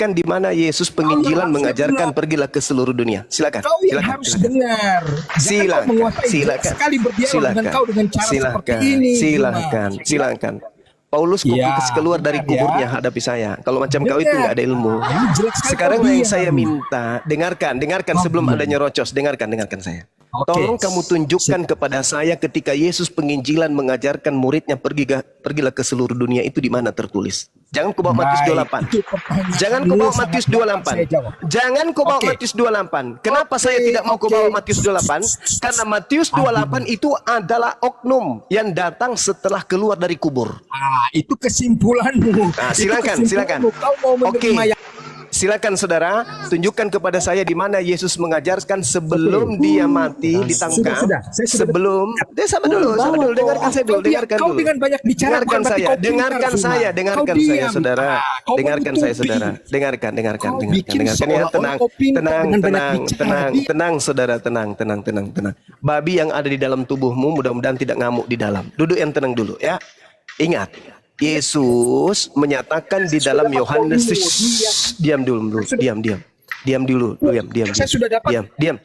tunjukkan di mana Yesus penginjilan mengajarkan pergilah ke seluruh dunia. Silakan. Kau yang harus dengar. Jangan kau menguasai. Silakan. Sekali berdialog dengan kau dengan cara seperti ini. Silakan. Paulus keluar dari kuburnya hadapi saya. Kalau macam kau itu nggak ada ilmu. Sekarang yang saya minta, dengarkan sebelum ada nyerocos, dengarkan saya. Tolong kamu tunjukkan kepada saya ketika Yesus penginjilan mengajarkan muridnya pergilah ke seluruh dunia itu di mana tertulis. Jangan kau bawa Matius 28. Jangan kau bawa Matius 28. Jangan kau bawa Matius 28. Kenapa saya tidak mau kau bawa Matius 28? Karena Matius 28 itu adalah oknum yang datang setelah keluar dari kubur. Itu kesimpulanmu. Silakan. Kau mau menerima Silakan saudara, tunjukkan kepada saya di mana Yesus mengajarkan sebelum dia mati ditangkap. Sebelum dia sama dulu, dengarkan saya dulu, Kau dengan banyak bicara, dengarkan saya, saudara. Dengarkan saya, saudara. Dengarkan ya, tenang, saudara, tenang. Babi yang ada di dalam tubuhmu mudah-mudahan tidak ngamuk di dalam. Duduk yang tenang dulu ya. Ingat, Yesus menyatakan di dalam Yohanes, diam dulu. Saya sudah dapat. Diam.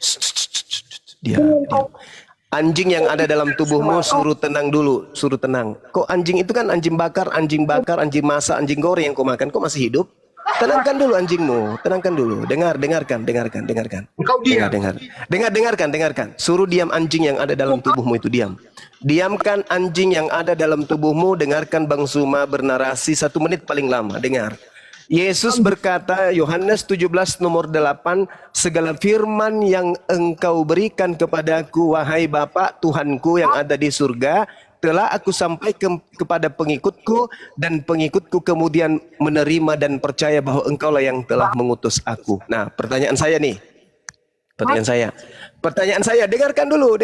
Anjing yang ada dalam tubuhmu suruh tenang dulu, suruh tenang. Kok anjing itu kan anjing bakar, anjing masak, anjing goreng yang kau makan, kok masih hidup? Tenangkan dulu anjingmu, tenangkan dulu. Dengarkan. Engkau diam. Dengarkan. Suruh diam anjing yang ada dalam tubuhmu itu, diam. Diamkan anjing yang ada dalam tubuhmu. Dengarkan Bang Suma bernarasi 1 menit paling lama. Dengar. Yesus berkata, Yohanes 17 nomor 8, segala firman yang engkau berikan kepadaku, wahai Bapa Tuhanku yang ada di surga, telah aku sampaikan kepada pengikutku, dan pengikutku kemudian menerima dan percaya bahwa engkaulah yang telah mengutus aku. Nah, pertanyaan saya, dengarkan dulu.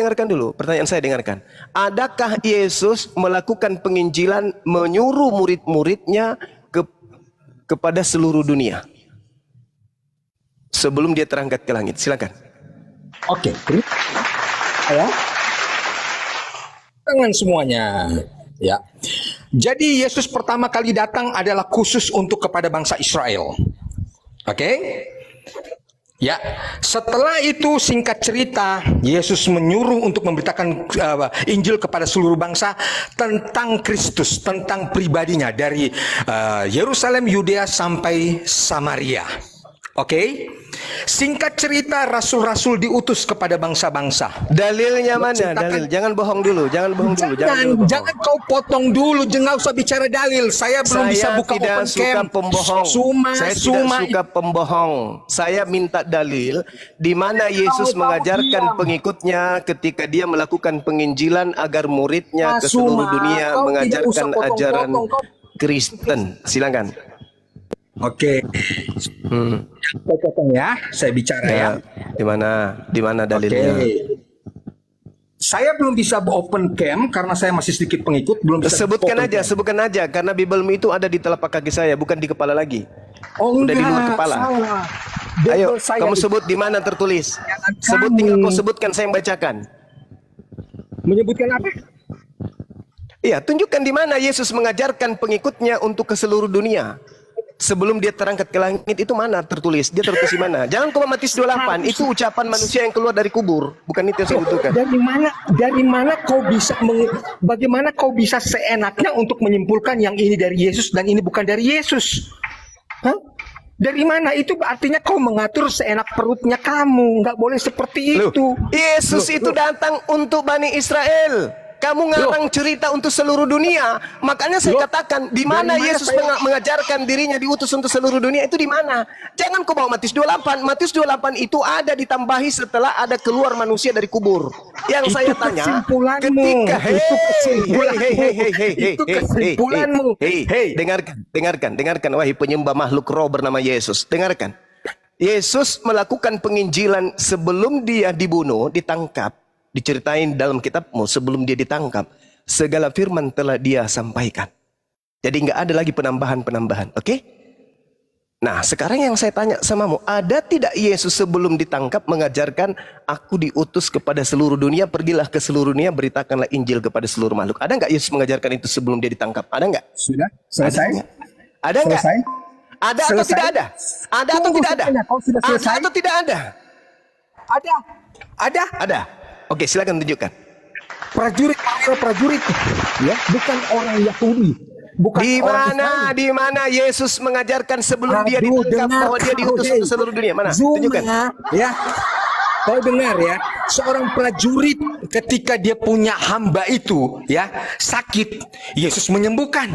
Pertanyaan saya, dengarkan. Adakah Yesus melakukan penginjilan, menyuruh murid-muridnya kepada seluruh dunia sebelum dia terangkat ke langit? Silakan. Oke. Ya. Tangan semuanya. Ya. Jadi Yesus pertama kali datang adalah khusus untuk kepada bangsa Israel. Oke? Ya, setelah itu singkat cerita, Yesus menyuruh untuk memberitakan Injil kepada seluruh bangsa tentang Kristus, tentang pribadinya dari Yerusalem, Yudea sampai Samaria. Oke? Singkat cerita, rasul-rasul diutus kepada bangsa-bangsa. Dalilnya mana? Dalil. Jangan bohong dulu. Jangan kau potong dulu. Jangan usah bicara dalil. Saya belum bisa buka open cam. Saya tidak suka pembohong. Saya minta dalil di mana Yesus mengajarkan pengikutnya ketika dia melakukan penginjilan agar muridnya ke seluruh dunia mengajarkan ajaran Kristen. Silakan. Oke. Potong ya, saya bicara ya. Di mana dalilnya? Saya belum bisa open cam karena saya masih sedikit pengikut, belum bisa. Sebutkan aja karena Biblemu itu ada di telapak kaki saya, bukan di kepala lagi. Udah di luar kepala. Salah. Ayo, kamu sebut di mana tertulis. Sebutkan, saya yang bacakan. Menyebutkan apa? Iya, tunjukkan di mana Yesus mengajarkan pengikutnya untuk ke seluruh dunia. Sebelum dia terangkat ke langit itu mana tertulis? Dia tertulis di mana? Jangan kau Matius 28, itu ucapan manusia yang keluar dari kubur, bukan itu yang saya butuhkan. Bagaimana kau bisa seenaknya untuk menyimpulkan yang ini dari Yesus dan ini bukan dari Yesus? Hah? Dari mana? Itu artinya kau mengatur seenak perutnya kamu. Nggak boleh seperti itu. Yesus itu datang untuk Bani Israel. Kamu ngarang cerita untuk seluruh dunia. Makanya saya katakan, di mana Yesus mengajarkan dirinya diutus untuk seluruh dunia itu di mana? Jangan kau bawa Matius 28. Matius 28 itu ada ditambahi setelah ada keluar manusia dari kubur. Yang saya tanya, ketika dengarkan wahai penyembah makhluk roh bernama Yesus. Dengarkan. Yesus melakukan penginjilan sebelum dia dibunuh, ditangkap. Diceritain dalam kitabmu sebelum dia ditangkap, segala firman telah dia sampaikan. Jadi nggak ada lagi penambahan, oke? Nah, sekarang yang saya tanya samamu, ada tidak Yesus sebelum ditangkap mengajarkan aku diutus kepada seluruh dunia, pergilah ke seluruh dunia, beritakanlah Injil kepada seluruh makhluk? Ada nggak Yesus mengajarkan itu sebelum dia ditangkap? Ada nggak? Sudah selesai. Ada nggak? Ada atau Selesai? tidak ada? Ada atau Tunggu tidak ada? sebentar, kau sudah Ada selesai? atau tidak ada? Ada. Ada. Ada. Oke, silakan tunjukkan. Prajurit adalah prajurit, ya, bukan orang Yahudi. Bukan Di orang mana? Israel. Di mana Yesus mengajarkan sebelum dia Aduh, ditangkap dengar bahwa dia kau, diutus hei. ke seluruh dunia? Mana? Zuma, Tunjukkan. ya. Kau dengar ya, seorang prajurit ketika dia punya hamba itu ya sakit, Yesus menyembuhkan.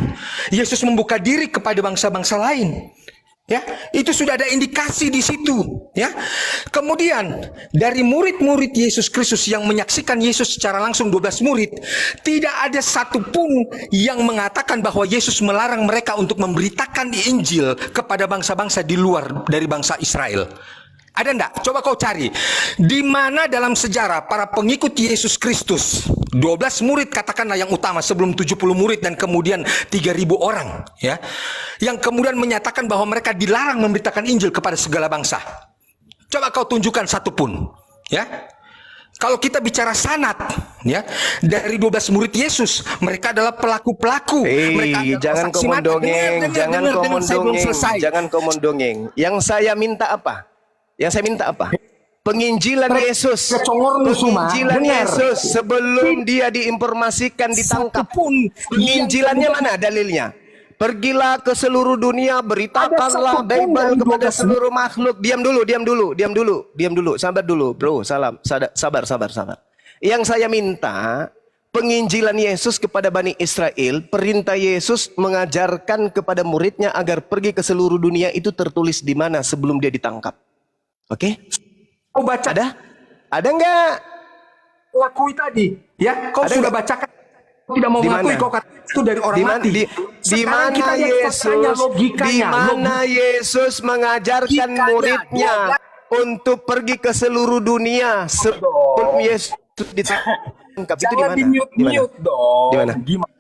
Yesus membuka diri kepada bangsa-bangsa lain. Ya, itu sudah ada indikasi di situ, ya. Kemudian dari murid-murid Yesus Kristus yang menyaksikan Yesus secara langsung 12 murid, tidak ada satupun yang mengatakan bahwa Yesus melarang mereka untuk memberitakan Injil kepada bangsa-bangsa di luar dari bangsa Israel. Ada enggak? Coba kau cari. Di mana dalam sejarah para pengikut Yesus Kristus, 12 murid katakanlah yang utama sebelum 70 murid dan kemudian 3.000 orang, ya. Yang kemudian menyatakan bahwa mereka dilarang memberitakan Injil kepada segala bangsa. Coba kau tunjukkan satu pun, ya. Kalau kita bicara sanad, ya, dari 12 murid Yesus, mereka adalah pelaku-pelaku. Mereka adalah Jangan kau saksi mata. mendongeng, jangan kau Dengar, saya belum mendongeng, selesai. jangan kau mendongeng. Yang saya minta apa? Yang saya minta apa? Penginjilan Yesus. Kecongormu semua. Penginjilan Dengar. Yesus sebelum dia diinformasikan ditangkap. Satupun Penginjilannya mana dalilnya? Pergilah ke seluruh dunia, beritakanlah satupun Bible dari kepada 12 seluruh makhluk. Diam dulu, sabar dulu, bro. Sabar. Yang saya minta, penginjilan Yesus kepada Bani Israel, perintah Yesus mengajarkan kepada muridnya agar pergi ke seluruh dunia itu tertulis di mana sebelum dia ditangkap. Oke? Kau baca. Ada enggak? Lakui tadi, ya. Kau Ada sudah nggak? bacakan. Tidak mau Di mengakui, mana? kau kata itu dari orang Di mana mati. di Sekarang mana kita lihat faktanya, Yesus logikanya. di mana Yesus mengajarkan Logikanya, muridnya untuk pergi ke seluruh dunia sebelum Yesus ditangkap? Itu di Jangan mana? di-mute dong. Di mana? Gimana?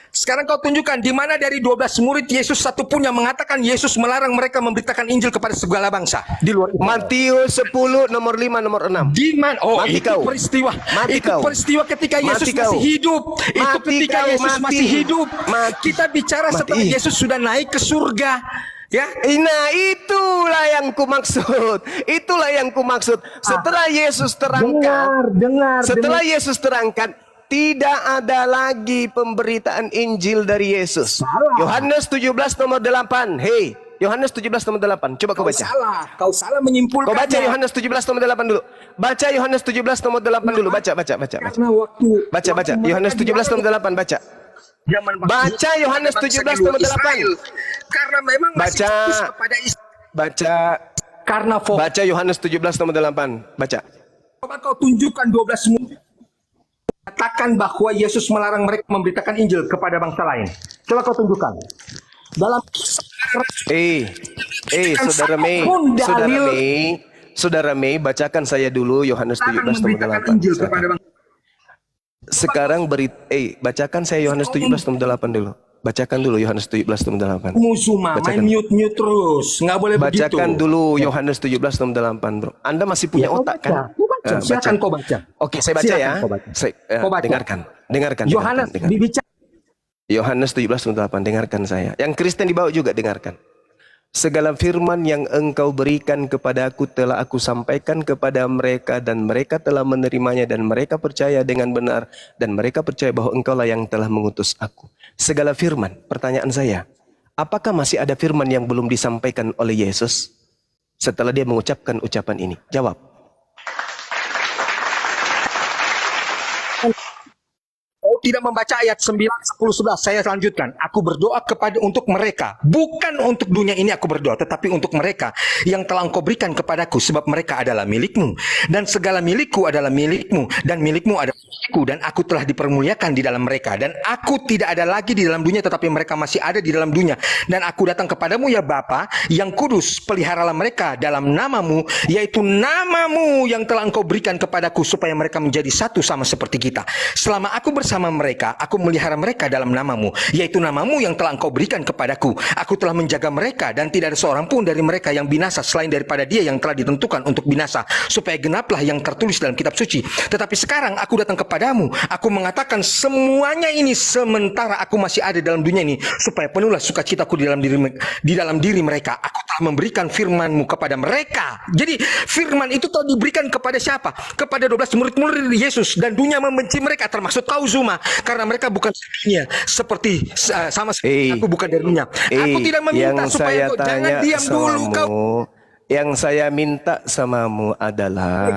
Sekarang kau tunjukkan di mana dari 12 murid Yesus satu pun yang mengatakan Yesus melarang mereka memberitakan Injil kepada segala bangsa di luar itu. Matius 10 nomor 5 nomor 6. Di mana? Oh, Mati itu kau. peristiwa. Mati itu kau. peristiwa ketika Yesus Mati kau. masih hidup. Itu Mati ketika kau, Yesus mati. masih hidup. Mati. Kita bicara Mati. setelah Yesus sudah naik ke surga. Ya, Nah, itulah yang kumaksud. Itulah yang kumaksud. Setelah Yesus terangkat, setelah Yesus terangkat, tidak ada lagi pemberitaan Injil dari Yesus. Yohanes 17 nomor 8. Hei, Yohanes 17 nomor 8. Coba kau baca. Kau salah menyimpulkan. Kau baca Yohanes 17 nomor 8 dulu. Baca Yohanes 17 nomor 8 dulu. Baca. Karena waktu Baca. Yohanes 17 nomor 8 baca. Baca Yohanes 17 nomor 8. Karena memang masih Baca. fokus kepada Baca. karena fokus. Baca Yohanes 17 nomor 8. Baca. Coba kau tunjukkan 12 murid katakan bahwa Yesus melarang mereka memberitakan Injil kepada bangsa lain. Coba kau tunjukkan. Dalam Saudara Mei, bacakan saya dulu Yohanes 17 nomor 8. Injil kepada bangsa. Sekarang bacakan saya Yohanes 17 nomor 8 dulu. Bacakan dulu Yohanes 17 nomor 8. Musuma, main mute terus. Nggak boleh begitu. Bacakan dulu Yohanes 17 nomor 8, bro. Anda masih punya otak kan? Silakan kau baca. Oke, saya baca ya. Kau baca. Dengarkan. Yohanes dibicara. Yohanes 17 nomor 8, dengarkan saya. Yang Kristen di bawah juga dengarkan. Segala firman yang engkau berikan kepadaku telah aku sampaikan kepada mereka dan mereka telah menerimanya dan mereka percaya dengan benar dan mereka percaya bahwa engkaulah yang telah mengutus aku. Segala firman, pertanyaan saya, apakah masih ada firman yang belum disampaikan oleh Yesus setelah dia mengucapkan ucapan ini? Jawab. Tidak membaca ayat 9, 10, 11. Saya lanjutkan. Aku berdoa untuk mereka. Bukan untuk dunia ini aku berdoa. Tetapi untuk mereka yang telah engkau berikan kepadaku. Sebab mereka adalah milikmu. Dan segala milikku adalah milikmu. Dan milikmu adalah milikku. Dan aku telah dipermuliakan di dalam mereka. Dan aku tidak ada lagi di dalam dunia. Tetapi mereka masih ada di dalam dunia. Dan aku datang kepadamu ya Bapa yang kudus. Peliharalah mereka dalam namamu. Yaitu namamu yang telah engkau berikan kepadaku. Supaya mereka menjadi satu sama seperti kita. Selama aku bersama mereka, aku melihara mereka dalam namamu, yaitu namamu yang telah engkau berikan kepadaku. Aku telah menjaga mereka dan tidak ada seorang pun dari mereka yang binasa selain daripada dia yang telah ditentukan untuk binasa, supaya genaplah yang tertulis dalam kitab suci. Tetapi sekarang aku datang kepadamu, aku mengatakan semuanya ini sementara aku masih ada dalam dunia ini, supaya penuhlah sukacitaku di dalam diri mereka. Aku telah memberikan firman-Mu kepada mereka. Jadi firman itu telah diberikan kepada siapa? Kepada 12 murid-murid Yesus, dan dunia membenci mereka, termasuk kau Zuma, karena mereka bukan dunia seperti sama seperti aku bukan dari dunia. Aku tidak meminta supaya kau jangan diam dulu kau. Yang saya minta samamu adalah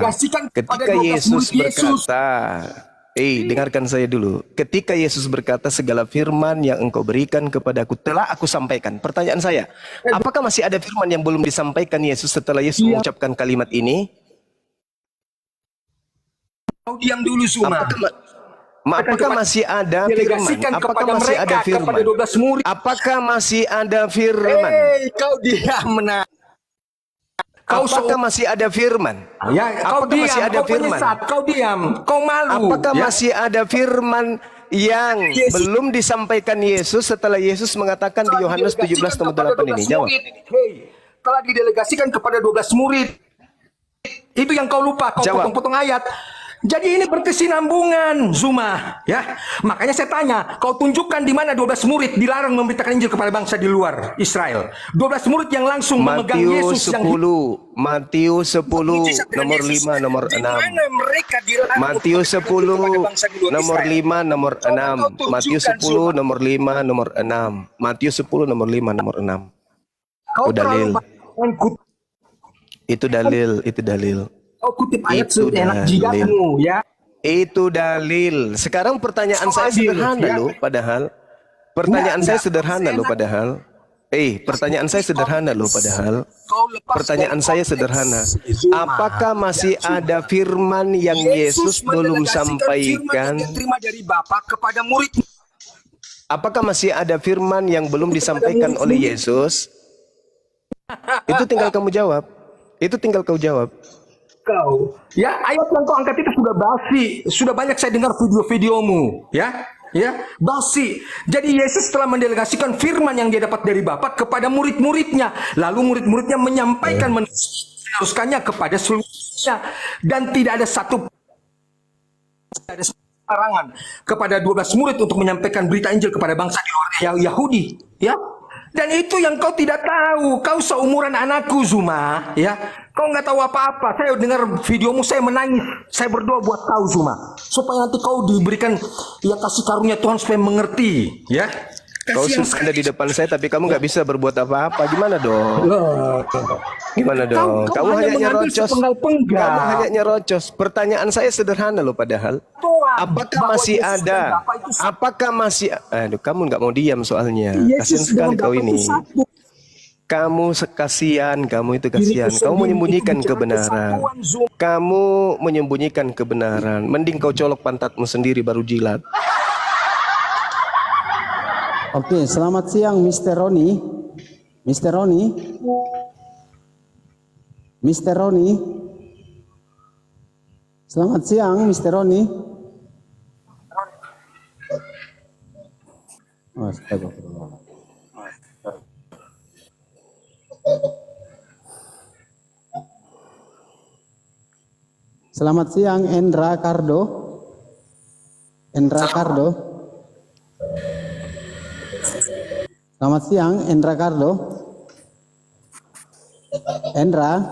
ketika Yesus berkata, dengarkan saya dulu. Ketika Yesus berkata, segala firman yang engkau berikan kepadaku telah aku sampaikan. Pertanyaan saya, apakah masih ada firman yang belum disampaikan Yesus setelah Yesus mengucapkan kalimat ini? Kau diam dulu Zuma. Apakah masih ada firman? Apakah masih ada firman? Apakah masih ada firman? Kau diam menang. Apakah masih ada firman? Ya, kau diam, masih ada kau firman? penyesat, kau diam, kau malu. Apakah masih ada firman yang belum disampaikan Yesus setelah Yesus mengatakan di Yohanes 17:8 ini? Jawab. Telah didelegasikan kepada 12 murid. Itu yang kau lupa, kau potong-potong ayat. Jadi ini berkesinambungan, Zuma, ya. Makanya saya tanya, kau tunjukkan di mana 12 murid dilarang memberitakan Injil kepada bangsa di luar Israel. 12 murid yang langsung memegang Yesus Matius 10 nomor 5 nomor 6. Matius 10 nomor 5 nomor 6. Matius 10 nomor 5 nomor 6. Matius 10 nomor 5 nomor 6. Dalil. Itu dalil. Kau kutip ayat seenak jidatmu, ya. Itu dalil. Sekarang pertanyaan saya sederhana loh, padahal. Pertanyaan saya sederhana loh, padahal. Pertanyaan saya sederhana. Apakah masih ada firman yang Yesus belum sampaikan? Dari Bapa kepada murid. Apakah masih ada firman yang belum disampaikan oleh Yesus? Itu tinggal kamu jawab. Kau, ya, ayat yang kau angkat itu sudah basi. Sudah banyak saya dengar video-videomu, ya, basi. Jadi Yesus telah mendelegasikan firman yang dia dapat dari Bapa kepada murid-muridnya. Lalu murid-muridnya menyampaikan, meneruskannya kepada seluruhnya, dan tidak ada satu larangan kepada 12 murid untuk menyampaikan berita Injil kepada bangsa di luar Yahudi, ya. Dan itu yang kau tidak tahu. Kau seumuran anakku, Zuma, ya. Kau nggak tahu apa-apa. Saya dengar videomu, saya menangis. Saya berdoa buat kau, Zuma, supaya nanti kau diberikan ya kasih karunia Tuhan supaya mengerti, ya. Kau sudah ada di depan saya, tapi kamu nggak bisa berbuat apa-apa. Gimana dong? Kamu hanya nyerocos. Kamu hanya nyerocos. Pertanyaan saya sederhana loh, padahal. Apakah masih ada? Aduh, kamu nggak mau diam soalnya. Kasian sekali kau ini. Kamu itu kasihan. Kamu menyembunyikan kebenaran. Mending kau colok pantatmu sendiri baru jilat. Oke, selamat siang Mr. Roni. Selamat siang Mr. Roni. Astagfirullah. Selamat siang Endra Cardo. Selamat siang Endra Cardo. Endra.